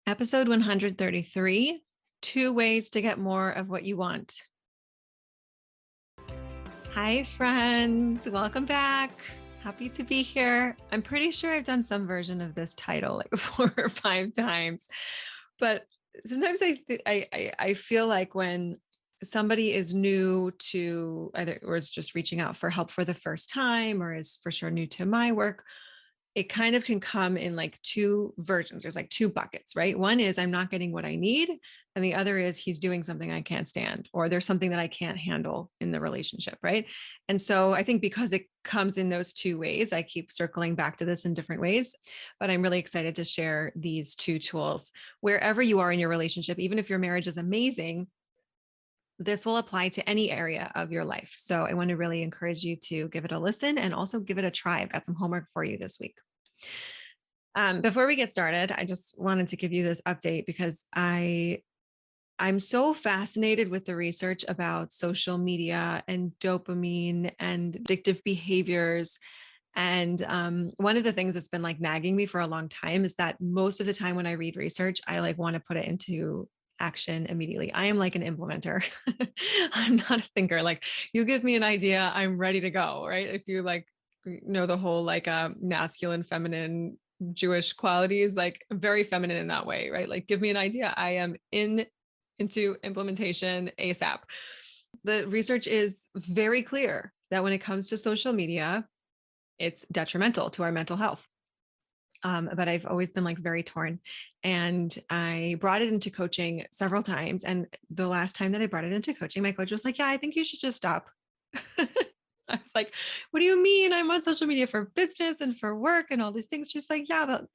Episode 133, 2 ways to get more of what you want. Hi, friends. Welcome back. Happy to be here. I'm pretty sure I've done some version of this title like 4 or 5 times, but sometimes I feel like when somebody is new to either or is just reaching out for help for the first time or is for sure new to my work, it kind of can come in like 2 versions. There's like 2 buckets, right? One is I'm not getting what I need. And the other is he's doing something I can't stand, or there's something that I can't handle in the relationship, right? And so I think because it comes in those 2 ways, I keep circling back to this in different ways. But I'm really excited to share these 2 tools wherever you are in your relationship, even if your marriage is amazing. This will apply to any area of your life. So I want to really encourage you to give it a listen and also give it a try. I've got some homework for you this week. Before we get started, I just wanted to give you this update because I'm so fascinated with the research about social media and dopamine and addictive behaviors. And one of the things that's been like nagging me for a long time is that most of the time when I read research, I like want to put it into action immediately. I am like an implementer. I'm not a thinker. Like you give me an idea, I'm ready to go. Right. If you like know the whole like masculine, feminine, Jewish qualities, like very feminine in that way, right? Like give me an idea. I am into implementation ASAP. The research is very clear that when it comes to social media, it's detrimental to our mental health. But I've always been like very torn, and I brought it into coaching several times. And the last time that I brought it into coaching, my coach was like, yeah, I think you should just stop. I was like, what do you mean? I'm on social media for business and for work and all these things. She's like, yeah, but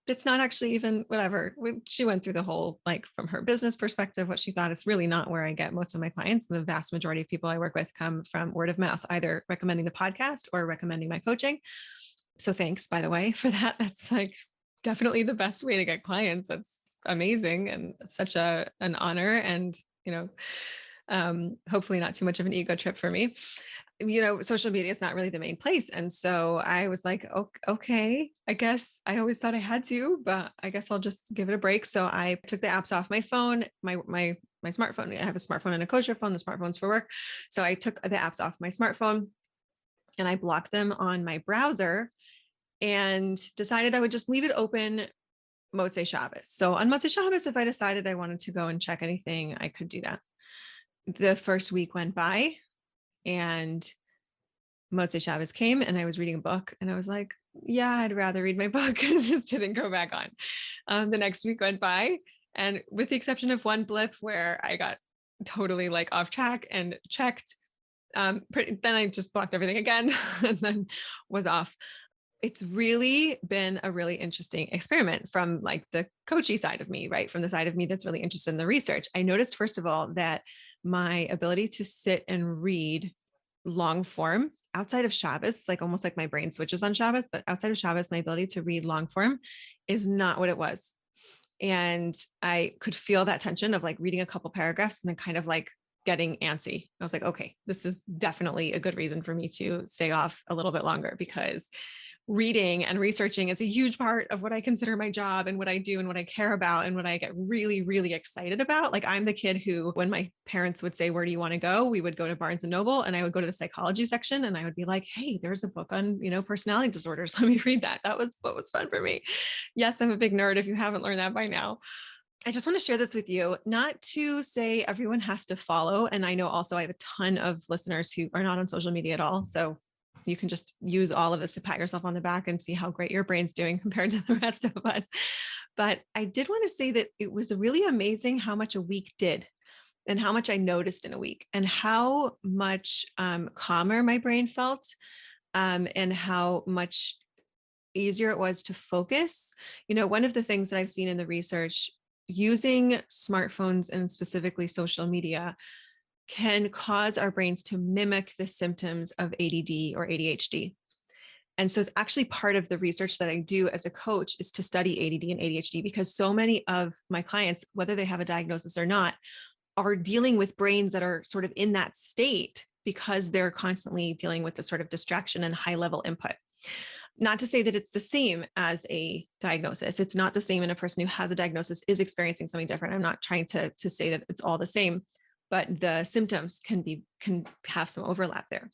it's not actually even whatever. She went through the whole, like from her business perspective, what she thought is really not where I get most of my clients. The vast majority of people I work with come from word of mouth, either recommending the podcast or recommending my coaching. So thanks, by the way, for that. That's like definitely the best way to get clients. That's amazing and such an honor. And, hopefully not too much of an ego trip for me. Social media is not really the main place. And so I was like, okay, I guess I always thought I had to, but I guess I'll just give it a break. So I took the apps off my phone, my smartphone. I have a smartphone and a kosher phone. The smartphone's for work. So I took the apps off my smartphone and I blocked them on my browser and decided I would just leave it open Motzei Shabbos. So on Motzei Shabbos, if I decided I wanted to go and check anything, I could do that. The first week went by and Motzei Shabbos came and I was reading a book and I was like, yeah, I'd rather read my book. It just didn't go back on. The next week went by, and with the exception of one blip where I got totally like off track and checked, then I just blocked everything again and then was off. It's really been a really interesting experiment from like the coachy side of me, right? From the side of me that's really interested in the research. I noticed, first of all, that my ability to sit and read long form outside of Shabbos, like almost like my brain switches on Shabbos, but outside of Shabbos, my ability to read long form is not what it was. And I could feel that tension of like reading a couple paragraphs and then kind of like getting antsy. I was like, okay, this is definitely a good reason for me to stay off a little bit longer, because reading and researching is a huge part of what I consider my job and what I do and what I care about and what I get really, really excited about. Like I'm the kid who, when my parents would say, where do you want to go? We would go to Barnes and Noble and I would go to the psychology section and I would be like, hey, there's a book on, personality disorders. Let me read that. That was what was fun for me. Yes, I'm a big nerd if you haven't learned that by now. I just want to share this with you, not to say everyone has to follow. And I know also I have a ton of listeners who are not on social media at all. So you can just use all of this to pat yourself on the back and see how great your brain's doing compared to the rest of us. But I did want to say that it was really amazing how much a week did and how much I noticed in a week and how much calmer my brain felt, and how much easier it was to focus. One of the things that I've seen in the research, using smartphones and specifically social media can cause our brains to mimic the symptoms of ADD or ADHD. And so it's actually part of the research that I do as a coach is to study ADD and ADHD, because so many of my clients, whether they have a diagnosis or not, are dealing with brains that are sort of in that state because they're constantly dealing with the sort of distraction and high level input. Not to say that it's the same as a diagnosis. It's not the same in a person who has a diagnosis is experiencing something different. I'm not trying to say that it's all the same, but the symptoms can have some overlap there.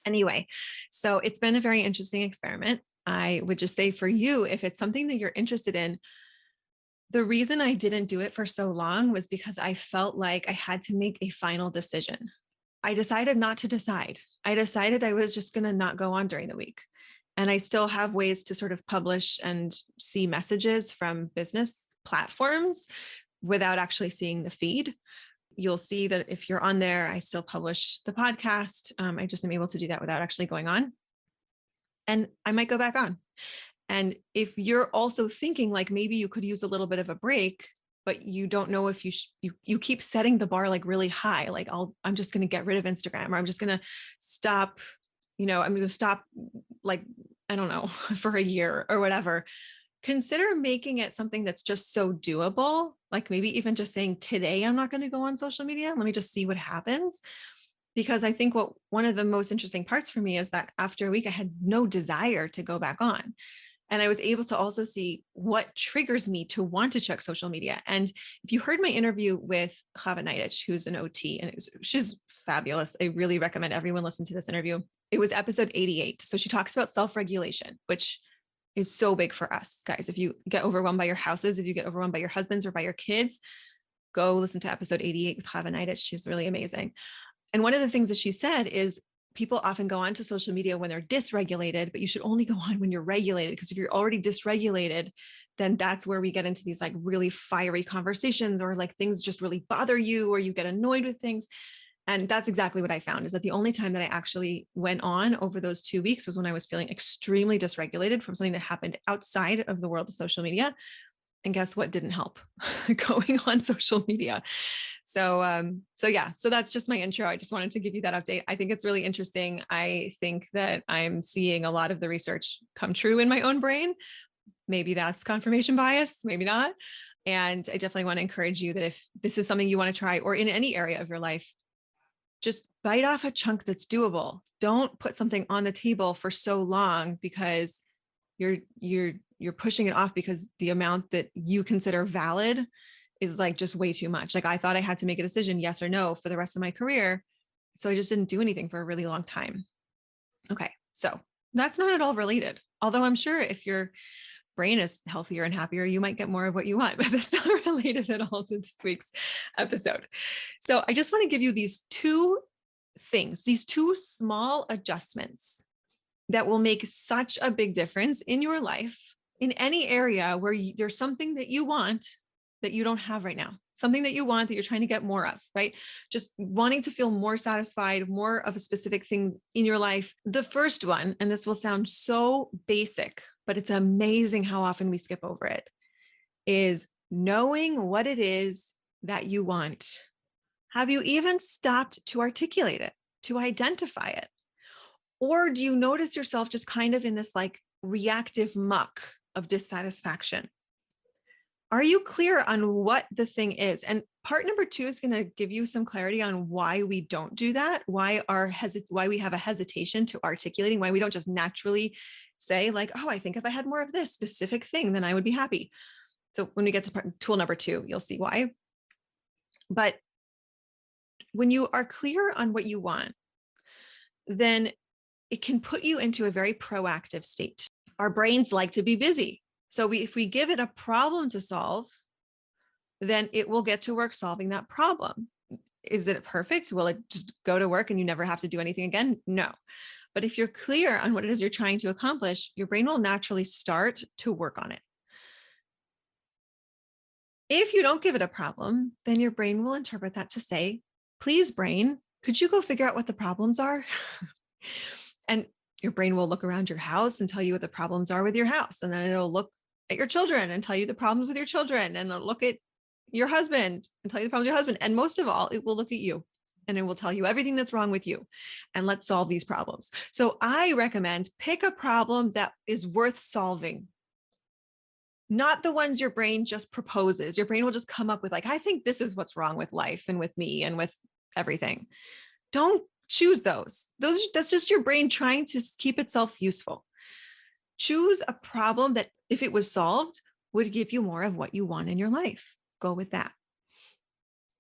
Anyway, so it's been a very interesting experiment. I would just say for you, if it's something that you're interested in, the reason I didn't do it for so long was because I felt like I had to make a final decision. I decided not to decide. I decided I was just going to not go on during the week. And I still have ways to sort of publish and see messages from business platforms without actually seeing the feed. You'll see that if you're on there, I still publish the podcast. I just am able to do that without actually going on. And I might go back on. And if you're also thinking like maybe you could use a little bit of a break, but you don't know if you keep setting the bar like really high, like I'm just going to get rid of Instagram, or I'm just going to stop, I'm going to stop, like, I don't know, for a year or whatever. Consider making it something that's just so doable. Like maybe even just saying today, I'm not going to go on social media. Let me just see what happens. Because I think one of the most interesting parts for me is that after a week, I had no desire to go back on. And I was able to also see what triggers me to want to check social media. And if you heard my interview with Chava Naidich, who's an OT, and she's fabulous. I really recommend everyone listen to this interview. It was episode 88. So she talks about self-regulation, which is so big for us, guys. If you get overwhelmed by your houses, if you get overwhelmed by your husbands or by your kids, go listen to episode 88 with Chava Naidich. She's really amazing. And one of the things that she said is people often go onto social media when they're dysregulated, but you should only go on when you're regulated, because if you're already dysregulated, then that's where we get into these like really fiery conversations, or like things just really bother you, or you get annoyed with things. And that's exactly what I found, is that the only time that I actually went on over those 2 weeks was when I was feeling extremely dysregulated from something that happened outside of the world of social media. And guess what didn't help? Going on social media. So that's just my intro. I just wanted to give you that update. I think it's really interesting. I think that I'm seeing a lot of the research come true in my own brain. Maybe that's confirmation bias, maybe not. And I definitely want to encourage you that if this is something you want to try, or in any area of your life, just bite off a chunk that's doable. Don't put something on the table for so long because you're pushing it off because the amount that you consider valid is like just way too much. Like I thought I had to make a decision, yes or no, for the rest of my career. So I just didn't do anything for a really long time. Okay. So that's not at all related. Although I'm sure if your brain is healthier and happier, you might get more of what you want, but that's not related at all to this week's episode. So I just want to give you these two things, these two small adjustments that will make such a big difference in your life, in any area where there's something that you want that you don't have right now, something that you want that you're trying to get more of, right? Just wanting to feel more satisfied, more of a specific thing in your life. The first one, and this will sound so basic, but it's amazing how often we skip over it, is knowing what it is that you want. Have you even stopped to articulate it, to identify it? Or do you notice yourself just kind of in this like reactive muck of dissatisfaction? Are you clear on what the thing is? And part number 2 is going to give you some clarity on why we don't do that, why we have a hesitation to articulating, why we don't just naturally say like, oh, I think if I had more of this specific thing, then I would be happy. So when we get to tool number 2, you'll see why. But when you are clear on what you want, then it can put you into a very proactive state. Our brains like to be busy. So if we give it a problem to solve, then it will get to work solving that problem. Is it perfect? Will it just go to work and you never have to do anything again? No. But if you're clear on what it is you're trying to accomplish, your brain will naturally start to work on it. If you don't give it a problem, then your brain will interpret that to say, please, brain, could you go figure out what the problems are? And your brain will look around your house and tell you what the problems are with your house. And then it'll look at your children and tell you the problems with your children. And it'll look at your husband and tell you the problems with your husband. And most of all, it will look at you and it will tell you everything that's wrong with you. And let's solve these problems. So I recommend pick a problem that is worth solving. Not the ones your brain just proposes. Your brain will just come up with like, I think this is what's wrong with life and with me and with everything. Don't choose those. That's just your brain trying to keep itself useful. Choose a problem that, if it was solved, would give you more of what you want in your life. Go with that.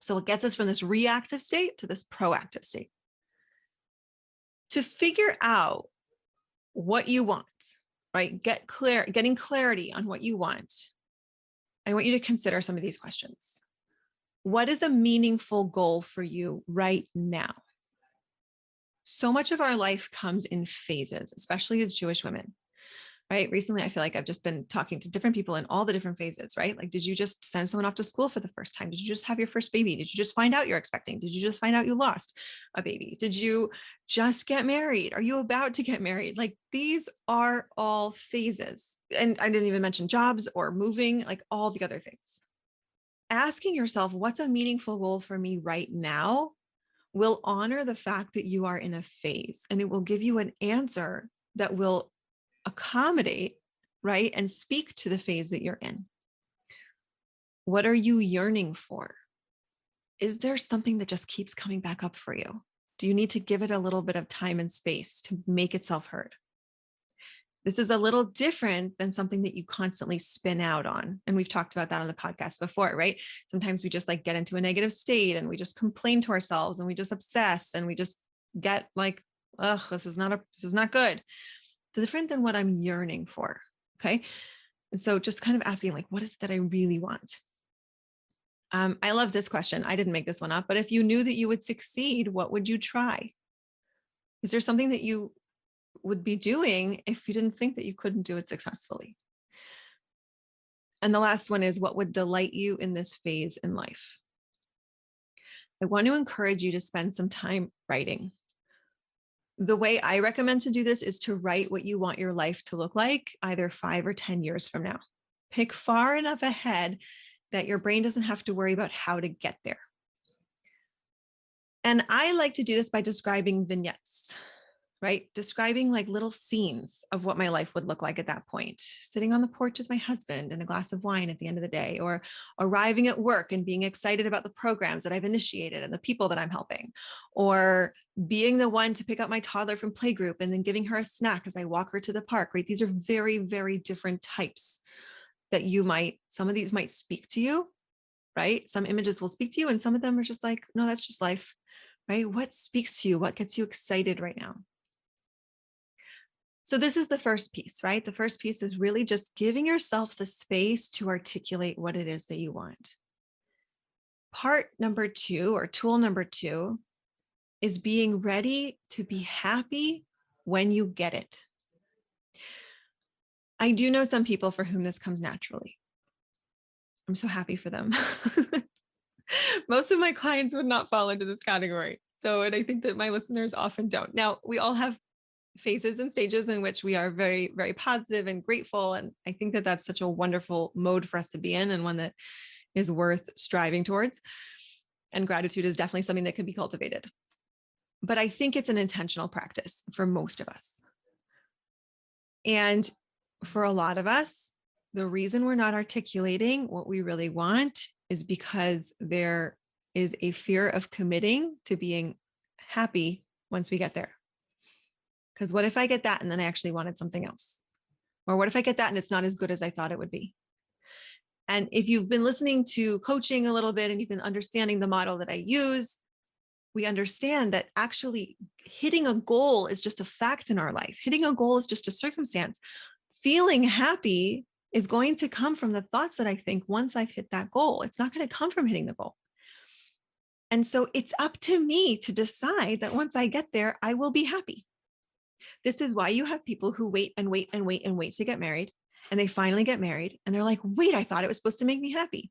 So it gets us from this reactive state to this proactive state. To figure out what you want, right? Getting clarity on what you want. I want you to consider some of these questions. What is a meaningful goal for you right now? So much of our life comes in phases, especially as Jewish women, right? Recently, I feel like I've just been talking to different people in all the different phases, right? Like, did you just send someone off to school for the first time? Did you just have your first baby? Did you just find out you're expecting? Did you just find out you lost a baby? Did you just get married? Are you about to get married? Like, these are all phases. And I didn't even mention jobs or moving, like all the other things. Asking yourself, what's a meaningful goal for me right now, will honor the fact that you are in a phase, and it will give you an answer that will accommodate, right, and speak to the phase that you're in. What are you yearning for? Is there something that just keeps coming back up for you? Do you need to give it a little bit of time and space to make itself heard? This is a little different than something that you constantly spin out on. And we've talked about that on the podcast before, right? Sometimes we just like get into a negative state and we just complain to ourselves and we just obsess and we just get like, ugh, this is not good. Different than what I'm yearning for. Okay. And so just kind of asking, like, what is it that I really want? I love this question. I didn't make this one up, but if you knew that you would succeed, what would you try? Is there something that you would be doing if you didn't think that you couldn't do it successfully? And the last one is, what would delight you in this phase in life? I want to encourage you to spend some time writing. The way I recommend to do this is to write what you want your life to look like, either 5 or 10 years from now. Pick far enough ahead that your brain doesn't have to worry about how to get there. And I like to do this by describing vignettes, right? Describing like little scenes of what my life would look like at that point. Sitting on the porch with my husband and a glass of wine at the end of the day, or arriving at work and being excited about the programs that I've initiated and the people that I'm helping, or being the one to pick up my toddler from playgroup and then giving her a snack as I walk her to the park, right? These are very, very different types that some of these might speak to you, right? Some images will speak to you and some of them are just like, no, that's just life, right? What speaks to you? What gets you excited right now? So this is the first piece, right? The first piece is really just giving yourself the space to articulate what it is that you want. Part number 2, or tool number 2, is being ready to be happy when you get it. I do know some people for whom this comes naturally. I'm so happy for them. Most of my clients would not fall into this category. And I think that my listeners often don't. Now, we all have phases and stages in which we are very, very positive and grateful. And I think that that's such a wonderful mode for us to be in, and one that is worth striving towards. And gratitude is definitely something that can be cultivated. But I think it's an intentional practice for most of us. And for a lot of us, the reason we're not articulating what we really want is because there is a fear of committing to being happy once we get there. Because what if I get that and then I actually wanted something else? Or what if I get that and it's not as good as I thought it would be? And if you've been listening to coaching a little bit and you've been understanding the model that I use, we understand that actually hitting a goal is just a fact in our life. Hitting a goal is just a circumstance. Feeling happy is going to come from the thoughts that I think once I've hit that goal. It's not going to come from hitting the goal. And so it's up to me to decide that once I get there, I will be happy. This is why you have people who wait and wait and wait and wait to get married, and they finally get married and they're like, wait, I thought it was supposed to make me happy.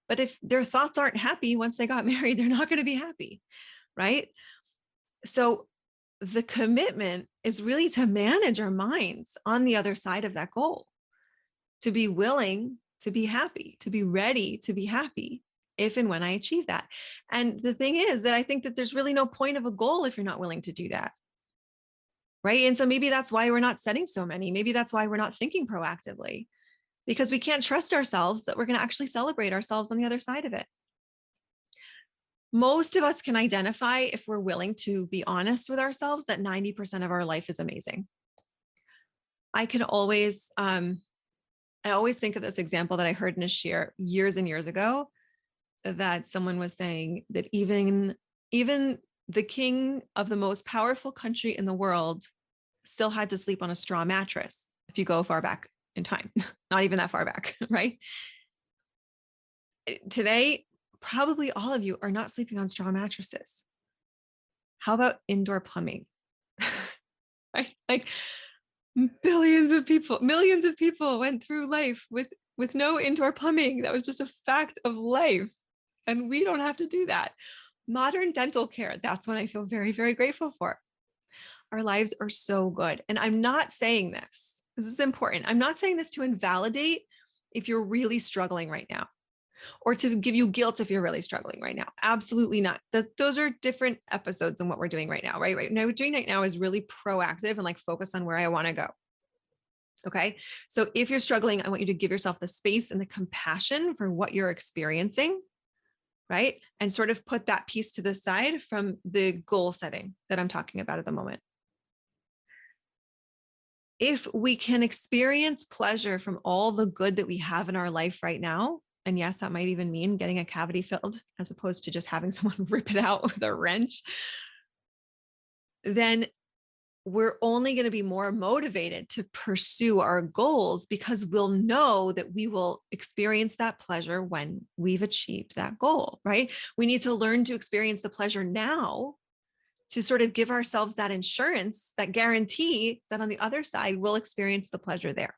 But if their thoughts aren't happy once they got married, they're not going to be happy, right? So the commitment is really to manage our minds on the other side of that goal, to be willing to be happy, to be ready to be happy if and when I achieve that. And the thing is that I think that there's really no point of a goal if you're not willing to do that. Right. And so maybe that's why we're not setting so many. Maybe that's why we're not thinking proactively, because we can't trust ourselves that we're going to actually celebrate ourselves on the other side of it. Most of us can identify, if we're willing to be honest with ourselves, that 90% of our life is amazing. I can always, I always think of this example that I heard in a share years and years ago, that someone was saying that even the king of the most powerful country in the world still had to sleep on a straw mattress if you go far back in time, not even that far back, right? Today, probably all of you are not sleeping on straw mattresses. How about indoor plumbing? Right? Like billions of people, millions of people went through life with no indoor plumbing. That was just a fact of life. And we don't have to do that. Modern dental care, that's what I feel very, very grateful for. Our lives are so good. And I'm not saying this is important. I'm not saying this to invalidate if you're really struggling right now, or to give you guilt if you're really struggling right now. Absolutely not. Those are different episodes than what we're doing right now, right? Right now, what we're doing right now is really proactive and like focus on where I want to go. Okay. So if you're struggling, I want you to give yourself the space and the compassion for what you're experiencing, right? And sort of put that piece to the side from the goal setting that I'm talking about at the moment. If we can experience pleasure from all the good that we have in our life right now, and yes, that might even mean getting a cavity filled as opposed to just having someone rip it out with a wrench, then we're only going to be more motivated to pursue our goals, because we'll know that we will experience that pleasure when we've achieved that goal, right? We need to learn to experience the pleasure now to sort of give ourselves that insurance, that guarantee that on the other side, we'll experience the pleasure there.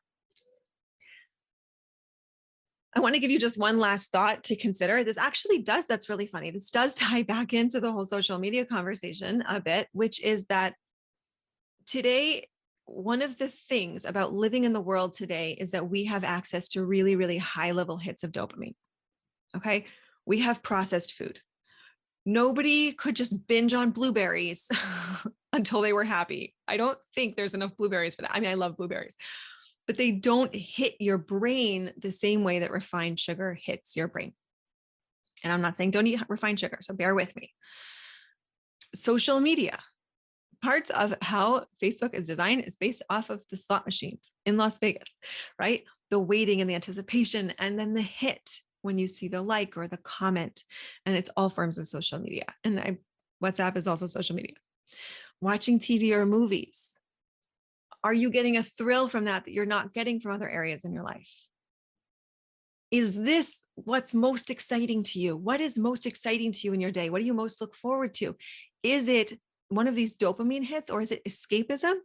I want to give you just one last thought to consider. That's really funny. This does tie back into the whole social media conversation a bit, which is that today, one of the things about living in the world today is that we have access to really, really high level hits of dopamine. Okay. We have processed food. Nobody could just binge on blueberries until they were happy. I don't think there's enough blueberries for that. I mean, I love blueberries, but they don't hit your brain the same way that refined sugar hits your brain. And I'm not saying don't eat refined sugar, so bear with me. Social media, parts of how Facebook is designed is based off of the slot machines in Las Vegas, right? The waiting and the anticipation, and then the hit when you see the like or the comment, and it's all forms of social media. And WhatsApp is also social media. Watching TV or movies. Are you getting a thrill from that you're not getting from other areas in your life? Is this what's most exciting to you? What is most exciting to you in your day? What do you most look forward to? Is it one of these dopamine hits, or is it escapism?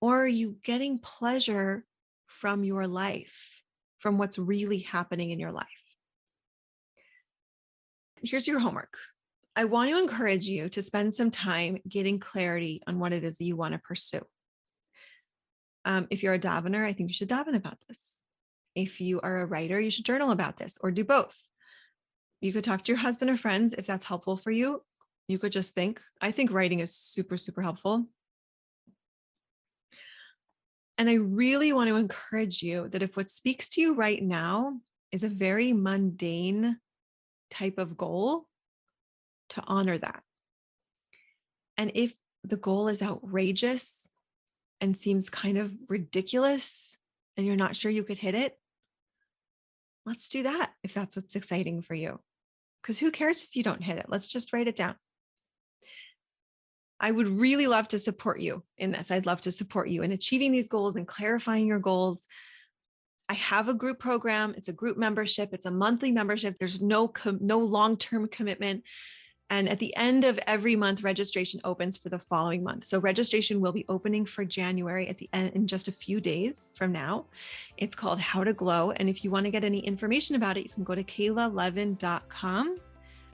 Or are you getting pleasure from your life, from what's really happening in your life? Here's your homework. I want to encourage you to spend some time getting clarity on what it is that you want to pursue. If you're a davener, I think you should daven about this. If you are a writer, you should journal about this, or do both. You could talk to your husband or friends if that's helpful for you. You could just think. I think writing is super, super helpful. And I really want to encourage you that if what speaks to you right now is a very mundane type of goal, to honor that. And if the goal is outrageous and seems kind of ridiculous and you're not sure you could hit it, let's do that if that's what's exciting for you. Because who cares if you don't hit it? Let's just write it down. I would really love to support you in this. I'd love to support you in achieving these goals and clarifying your goals. I have a group program. It's a group membership. It's a monthly membership. There's no long-term commitment. And at the end of every month, registration opens for the following month. So registration will be opening for January at the end in just a few days from now. It's called How to Glow. And if you want to get any information about it, you can go to kaylalevin.com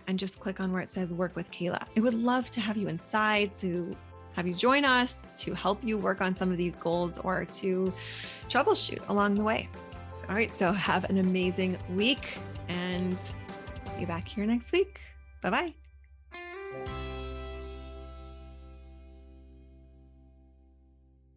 and just click on where it says Work with Kayla. I would love to have you inside, to have you join us, to help you work on some of these goals, or to troubleshoot along the way. All right, so have an amazing week and see you back here next week. Bye-bye.